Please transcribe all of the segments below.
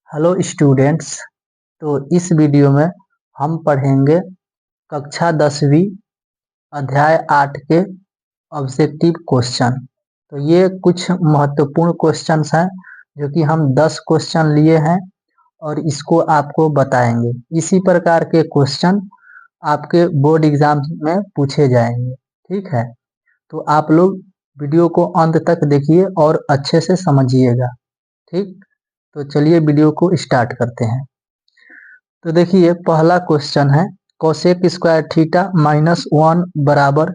Hello students. तो इस video में हम पढ़ेंगे कक्षा 10वीं अध्याय 8 के ऑब्जेक्टिव क्वेश्चन। तो ये कुछ महत्वपूर्ण क्वेश्चंस हैं जो कि हम 10 क्वेश्चन लिए हैं और इसको आपको बताएंगे। इसी प्रकार के क्वेश्चन आपके बोर्ड एग्जाम में पूछे जाएंगे। ठीक है, तो आप लोग वीडियो को अंत तक देखिए और अच्छे से समझिएगा। ठीक, तो चलिए वीडियो को स्टार्ट करते हैं। तो देखिए पहला क्वेश्चन है कोसेक स्क्वायर थीटा -1 बराबर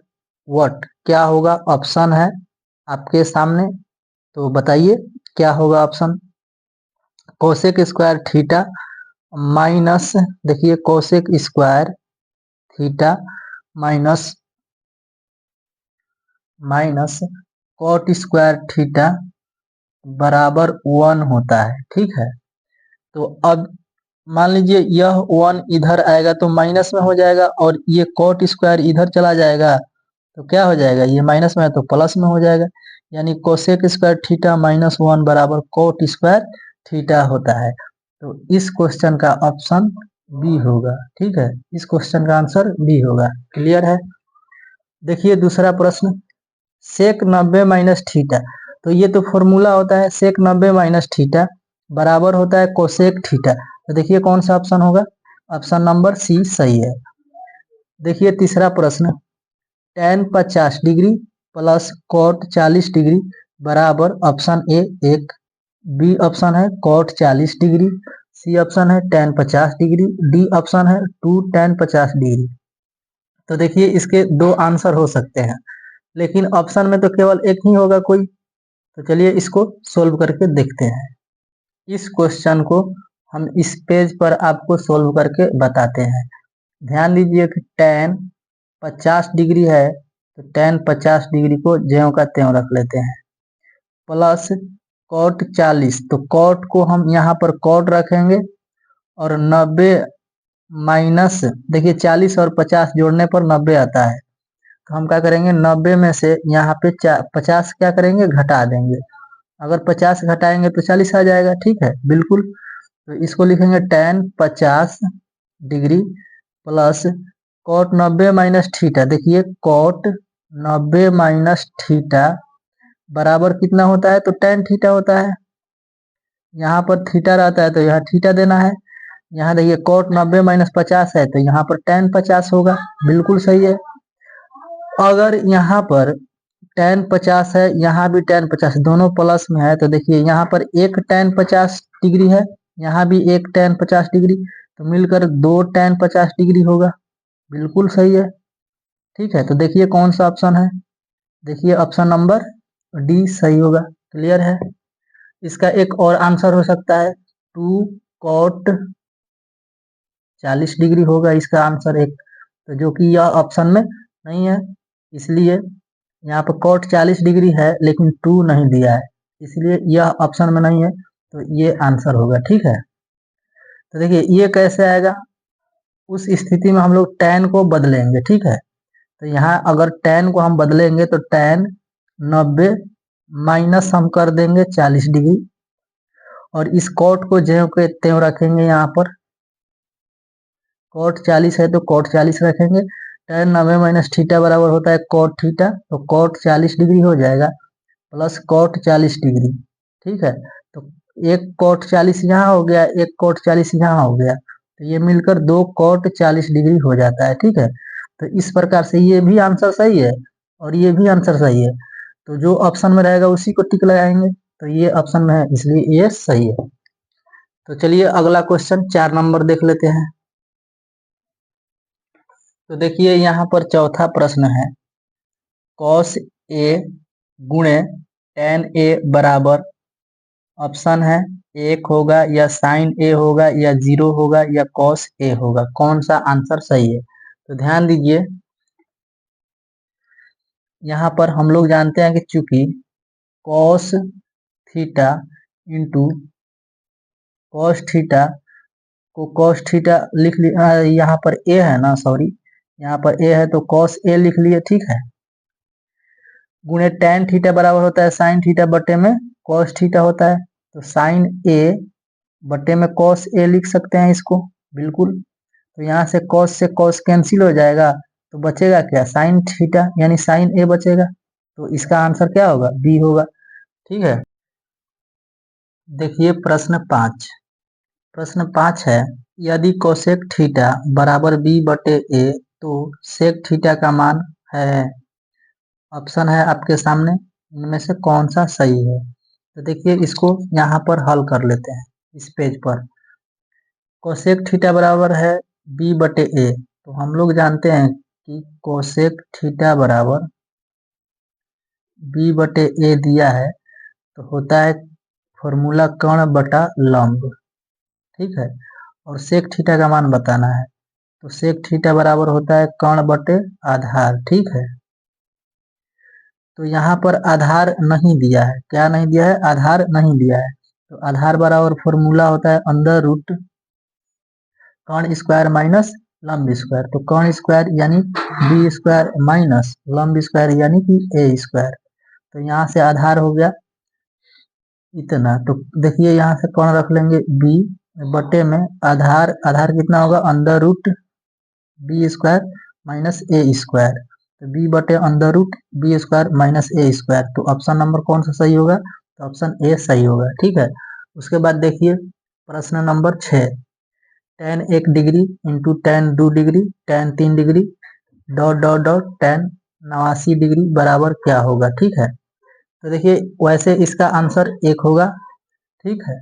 व्हाट। क्या होगा? ऑप्शन है आपके सामने, तो बताइए क्या होगा option. Cosec square theta minus, देखिए cosec square theta minus minus cot square theta बराबर 1 होता है। ठीक है, तो अब मान लीजिए यह 1 इधर आएगा तो माइनस में हो जाएगा और ये कॉट स्क्वायर इधर चला जाएगा तो क्या हो जाएगा? ये माइनस में है तो प्लस में हो जाएगा, यानी कोसेक स्क्वायर थीटा -1 बराबर कॉट स्क्वायर थीटा होता है। तो इस क्वेश्चन का ऑप्शन बी होगा। ठीक है, इस क्वेश्चन का आंसर बी होगा। क्लियर है? देखिए दूसरा प्रश्न, सेक 90 माइनस थीटा। तो ये तो फॉर्मूला होता है, सेक 90 माइनस थीटा बराबर होता है कोसेक थीटा। तो देखिए कौन सा ऑप्शन होगा? ऑप्शन नंबर सी सही है। देखिए तीसरा प्रश्न, tan 50 degree plus cot 40 degree बराबर ऑप्शन ए 1, बी ऑप्शन है कॉट 40 डिग्री, सी ऑप्शन है tan 50 डिग्री, डी ऑप्शन है 2 tan 50 डिग्री। तो देखिए इसके दो आंसर हो सकते हैं, लेकिन ऑप्शन में तो केवल एक ही होगा कोई। तो चलिए इसको सोल्व करके देखते हैं। इस क्वेश्चन को हम इस पेज पर आपको सोल्व करके बताते हैं। ध्यान दीजिए कि tan 50 डिग्री है तो tan 50 डिग्री को ज्यों का त्यों रख लेते हैं, प्लस कॉट 40, तो कॉट को हम यहाँ पर कॉट रखेंगे और 90 माइनस, देखिए 40 और 50 जोड़ने पर 90 आता है। तो हम क्या करेंगे, 90 में से यहाँ पे 50 क्या करेंगे, घटा देंगे। अगर 50 घटाएंगे तो 40 आ जाएगा। ठीक है, बिल्कुल। तो इसको लिखेंगे tan 50 degree plus cot 90 minus theta. देखिए कॉट 90 माइनस थीटा बराबर कितना होता है? तो tan थीटा होता है। यहाँ पर थीटा रहता है तो यहाँ थीटा देना है। यहाँ देखिए कॉट 90 माइनस 50 है तो यहाँ पर tan 50 होगा। बिल्कुल सही है। अगर यहाँ पर tan 50 है, यहाँ भी tan 50, दोनों प्लस में है, तो देखिए यहाँ पर एक tan 50 डिग्री है, यहाँ भी एक tan 50 डिग्री, तो मिलकर 2 tan 50 डिग्री होगा। बिल्कुल सही है। ठीक है, तो देखिए कौन सा ऑप्शन है। देखिए ऑप्शन नंबर डी सही होगा। क्लियर है? इसका एक और आंसर हो सकता है 2 cot 40 डिग्री होगा इसका आंसर एक, तो जो कि यह ऑप्शन में नहीं है, इसलिए यहाँ पर cot 40 डिग्री है लेकिन 2 नहीं दिया है, इसलिए यह ऑप्शन में नहीं है, तो ये आंसर होगा। ठीक है, तो देखिए ये कैसे आएगा, उस स्थिति में हम लोग tan को बदलेंगे। ठीक है, तो यहाँ अगर tan को हम बदलेंगे तो tan 90 माइनस हम कर देंगे 40 डिग्री और इस cot को ज्यों के त्यों रखेंगे। यहाँ पर cot 40 है तो cot 40 रखेंगे। tan 90 माइनस थीटा बराबर होता है cot थीटा, तो cot 40 डिग्री हो जाएगा प्लस cot 40 डिग्री। ठीक है, तो एक cot 40 यहाँ हो गया, एक cot 40 यहाँ हो गया, तो ये मिलकर 2 cot 40 डिग्री हो जाता है। ठीक है, तो इस प्रकार से ये भी आंसर सही है और ये भी आंसर सही है, तो जो ऑप्शन में रहेगा उसी को टिक लगाएंगे, तो ये ऑप्शन में है इसलिए ये सही है। तो चलिए अगला क्वेश्चन 4 नंबर देख लेते हैं। तो देखिए यहाँ पर चौथा प्रश्न है cos a गुणे tan a बराबर, ऑप्शन है 1 होगा या sin a होगा या 0 होगा या cos a होगा। कौन सा आंसर सही है? तो ध्यान दीजिए, यहाँ पर हम लोग जानते हैं कि चूंकि cos theta into cos theta को cos थीटा लिख लिया, यहाँ पर a है ना, सॉरी यहाँ पर a है तो cos a लिख लिए। ठीक है, गुणे tan थीटा बराबर होता है sin थीटा बटे में cos थीटा होता है, तो sin a बटे में कॉस ए लिख सकते हैं इसको, बिल्कुल। तो यहाँ से कॉस कैंसिल हो जाएगा, तो बचेगा क्या, साइन थीटा यानी साइन ए बचेगा। तो इसका आंसर क्या होगा, बी होगा। ठीक है, देखिए प्रश्न 5 है, यदि कोसेक थीटा बराबर बी बटे ए तो सेक थीटा का मान है। ऑप्शन है आपके सामने, इनमें से कौन सा सही है। तो देखिए इसको यहाँ पर हल कर लेते हैं इस पेज पर। कोसेक थीटा बराबर है बी बटे ए, तो हम लोग जानते हैं कि कोसेक थीटा बराबर बी बटे ए दिया है, तो होता है फॉर्मूला कर्ण बटा लंब। ठीक है, और सेक थीटा का मान बताना है, तो सेक थीटा बराबर होता है कर्ण बटे आधार। ठीक है, तो यहाँ पर आधार नहीं दिया है, क्या नहीं दिया है, आधार नहीं दिया है। तो आधार बराबर फॉर्मूला होता है अंडर रूट कर्ण स्क्वायर माइनस लंब स्क्वायर। तो कर्ण स्क्वायर यानी बी स्क्वायर माइनस लंब स्क्वायर यानी कि ए स्क्वायर। तो यहाँ से आधार हो गया इतना। तो देखिए यहाँ से कर्ण रख लेंगे बी बटे में आधार, आधार कितना होगा, under root B square minus A square. तो बी बटे under root B square minus A square. तो ऑप्शन नंबर कौन सा सही होगा, तो ऑप्शन ए सही होगा। ठीक है, उसके बाद देखिए प्रश्न number 6, tan 1 degree into tan 2 degree tan 3 degree dot dot dot tan 89 degree बराबर क्या होगा। ठीक है, तो देखिए वैसे इसका आंसर 1 होगा। ठीक है,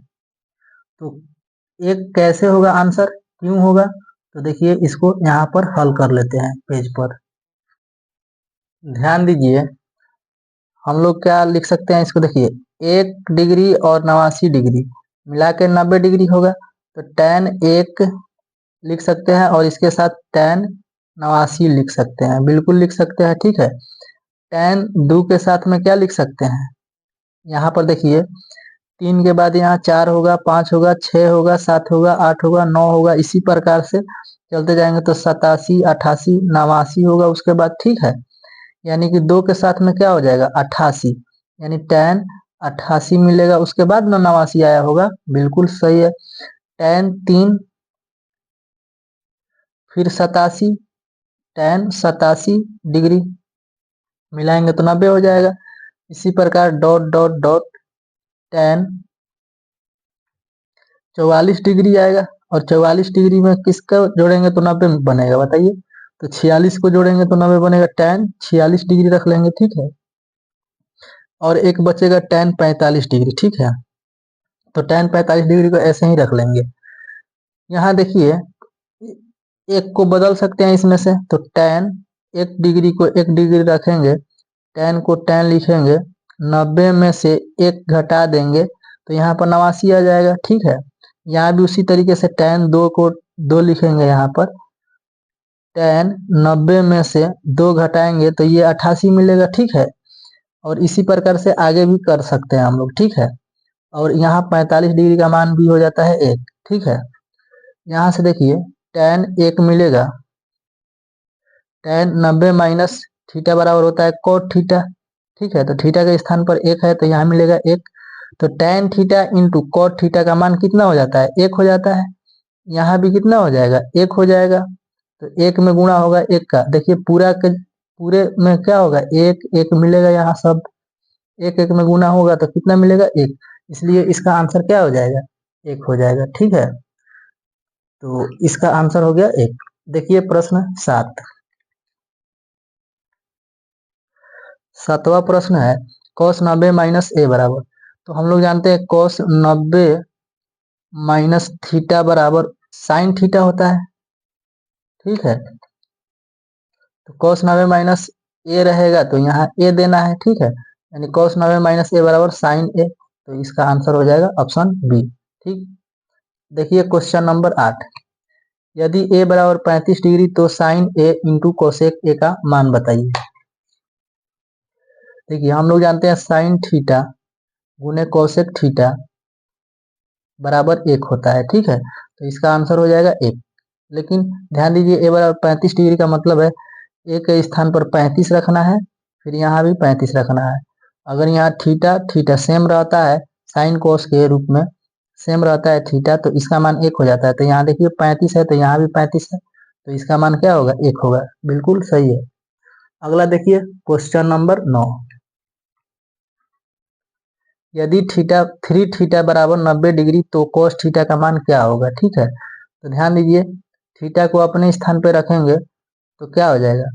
तो एक कैसे होगा आंसर, क्यों होगा, तो देखिए इसको यहाँ पर हल कर लेते हैं पेज पर। ध्यान दीजिए, हम लोग क्या लिख सकते हैं इसको, देखिए 1 डिग्री और 89 डिग्री मिला के 90 डिग्री होगा। तो tan 1 लिख सकते हैं और इसके साथ tan 89 लिख सकते हैं, बिल्कुल लिख सकते हैं। ठीक है, tan 2 के साथ में क्या लिख सकते हैं, यहाँ पर देखिए 3 के बाद यहाँ 4 होगा, 5 होगा, 6 होगा, 7 होगा, 8 होगा, 9 होगा, इसी प्रकार से चलते जाएंगे। तो 87, 88, 89 होगा उसके बाद। ठीक है, यानी कि 2 के साथ में क्या हो जाएगा, 88, यानी tan 88 मिलेगा, उसके बाद 89 आया होगा, बिल्कुल सही है। tan 3 फिर 87, tan 87 डिग्री मिलाएंगे तो 90 हो जाएगा। इसी प्रकार dot dot dot tan 44 degree आएगा, और 44 डिग्री में किसका जोड़ेंगे तो 90 बनेगा, बताइए। तो 46 को जोड़ेंगे तो 90 बनेगा, tan 46 डिग्री रख लेंगे। ठीक है, और एक बचेगा tan 45 डिग्री। ठीक है, तो tan 45 डिग्री को ऐसे ही रख लेंगे। यहाँ देखिए एक को बदल सकते हैं इसमें से, तो tan 1 डिग्री को 1 डिग्री रखेंगे, tan को tan लिखेंगे, 90 में से 1 घटा देंगे तो यहाँ पर 89 आ जाएगा। ठीक है, यहाँ भी उसी तरीके से tan 2 को 2 लिखेंगे, यहाँ पर tan 90 में से 2 घटाएंगे तो ये 88 मिलेगा। ठीक है, और इसी प्रकार से आगे भी कर सकते हैं हम लोग। ठीक है, और यहाँ 45 डिग्री का मान भी हो जाता है 1। ठीक है, यहाँ से देखिए tan 1 मिलेगा, tan 90 माइनस थीटा बराबर होता है cot थीटा। ठीक है, तो थीटा के स्थान पर 1 है तो यहाँ मिलेगा 1। तो tan theta into cot theta का मान कितना हो जाता है, 1 हो जाता है। यहाँ भी कितना हो जाएगा, 1 हो जाएगा। तो 1 में गुणा होगा 1 का, देखिए पूरे में क्या होगा, 1 1 मिलेगा, यहाँ सब 1 1 में गुणा होगा तो कितना मिलेगा, 1। इसलिए इसका आंसर क्या हो जाएगा, 1 हो जाएगा। ठीक है, तो इसका आंसर हो गया 1। देखिए प्रश्न 7, 7वां प्रश्न है cos 90 माइनस ए बराबर। तो हम लोग जानते हैं cos 90 माइनस थीटा बराबर साइन थीटा होता है। ठीक है, तो cos 90 माइनस ए रहेगा तो यहाँ ए देना है। ठीक है, यानी cos 90 माइनस ए बराबर साइन ए। तो इसका आंसर हो जाएगा ऑप्शन बी। ठीक, देखिए क्वेश्चन नंबर 8, यदि ए बराबर 35 डिग्री तो sine A into cosec A का मान बताइए। देखिए हम लोग जानते हैं साइन थीटा गुने कोसेक थीटा बराबर 1 होता है। ठीक है, तो इसका आंसर हो जाएगा 1। लेकिन ध्यान दीजिए ए बराबर 35 डिग्री का मतलब है ए के स्थान पर 35 रखना है, फिर यहाँ भी 35 रखना है। अगर यहाँ थीटा थीटा सेम रहता है साइन कोस के रूप में, सेम रहता है थीटा, तो इसका मान 1 हो जाता है। तो यहाँ देखिए 35 है, तो यहाँ भी 35 है, तो इसका मान क्या होगा? 1 होगा। बिल्कुल सही है। अगला देखिए क्वेश्चन नंबर 9। यदि थीटा 3 थीटा बराबर 90 डिग्री तो cos थीटा का मान क्या होगा? ठीक है, तो ध्यान दीजिए, थीटा को अपने स्थान पे रखेंगे तो क्या हो जाएगा?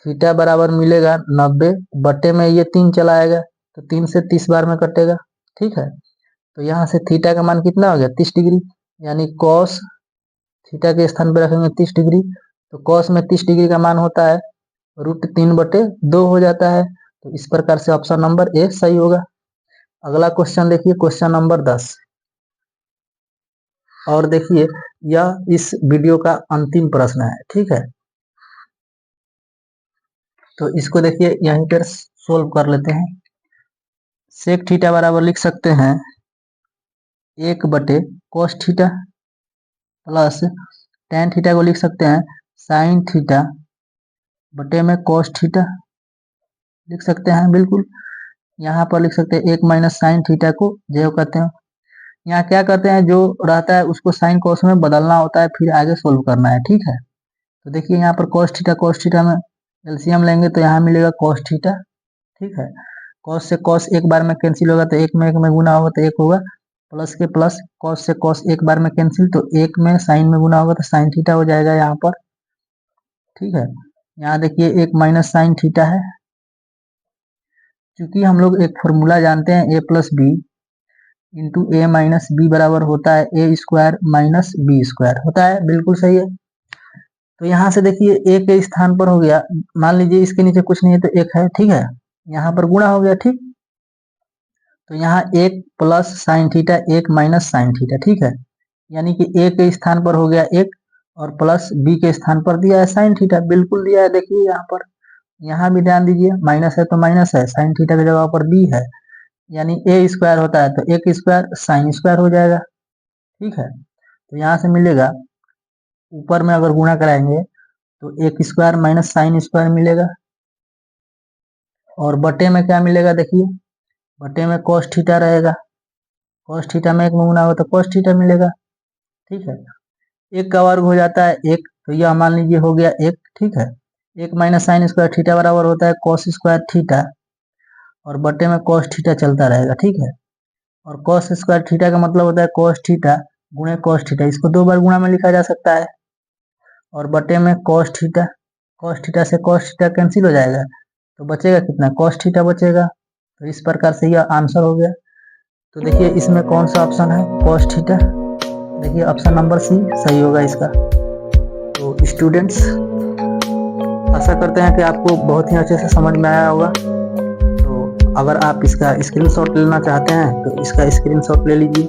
थीटा बराबर मिलेगा 90 बटे में ये 3 चला आएगा, तो 3 से 30 बार में कटेगा। ठीक है, तो यहाँ से थीटा का मान कितना हो गया? 30 डिग्री, यानी cos थीटा के स्थान पे रखेंगे 30 डिग्री, तो cos में 30 डिग्री का मान होता है √3/2 हो जाता है। तो इस प्रकार से ऑप्शन नंबर ए सही होगा। अगला क्वेश्चन देखिए, क्वेश्चन नंबर 10। और देखिए यह इस वीडियो का अंतिम प्रश्न है। ठीक है, तो इसको देखिए यहीं पर सोल्व कर लेते हैं। सेक थीटा बराबर लिख सकते हैं 1/cos theta plus tan theta को लिख सकते हैं sin थीटा बटे में cos थीटा लिख सकते हैं। बिल्कुल, यहाँ पर लिख सकते हैं 1 - sin थीटा को जेव कहते हैं। यहाँ क्या करते हैं, जो रहता है उसको साइन कॉस में बदलना होता है, फिर आगे सोल्व करना है। ठीक है, तो देखिए यहाँ पर cos थीटा में एलसीएम लेंगे तो यहाँ मिलेगा cos थीटा। ठीक है, cos से cos एक बार में कैंसिल होगा, तो एक में गुना होगा तो 1 होगा, प्लस के प्लस cos से cos एक बार में कैंसिल, तो 1 में साइन में गुना होगा तो sin थीटा हो जाएगा यहाँ पर। ठीक है, यहाँ देखिए 1 - sin थीटा है। क्योंकि हम लोग एक फॉर्मूला जानते हैं a+b इंटू a-b बराबर होता है a² - b² होता है। बिल्कुल सही है। तो यहाँ से देखिए a के स्थान पर हो गया, मान लीजिए इसके नीचे कुछ नहीं है तो 1 है। ठीक है, यहाँ पर गुणा हो गया। ठीक, तो यहाँ 1 plus sine theta 1 minus sine theta. ठीक है, यानी कि a के स्थान पर हो गया 1 और प्लस b के स्थान पर दिया है साइन थीटा। बिल्कुल दिया है, देखिए यहाँ पर, यहाँ भी ध्यान दीजिए, माइनस है तो माइनस है, साइन थीटा की जगह पर b है, यानी a² होता है तो 1² sin² हो जाएगा। ठीक है, तो यहाँ से मिलेगा, ऊपर में अगर गुणा कराएंगे तो 1² माइनस sin² मिलेगा, और बटे में क्या मिलेगा? देखिए बटे में cos थीटा रहेगा, cos थीटा में 1 में गुना होगा तो cos थीटा मिलेगा। ठीक है, 1 का वर्ग हो जाता है 1, तो यह मान लीजिए हो गया 1। ठीक है, 1 माइनस sin² थीटा बराबर होता है cos² थीटा, और बटे में cos थीटा चलता रहेगा। ठीक है, और cos² थीटा का मतलब होता है cos थीटा गुणे cos थीटा, इसको 2 बार गुणा में लिखा जा सकता है, और बटे में cos थीटा, cos थीटा से cos थीटा कैंसिल हो जाएगा, तो बचेगा कितना? cos थीटा बचेगा। तो इस प्रकार से यह आंसर हो गया। तो देखिए इसमें कौन सा ऑप्शन है? cos theta. देखिए ऑप्शन नंबर सी सही होगा इसका। तो स्टूडेंट्स, आशा करते हैं कि आपको बहुत ही अच्छे से समझ में आया होगा। तो अगर आप इसका स्क्रीनशॉट लेना चाहते हैं तो इसका स्क्रीनशॉट ले लीजिए।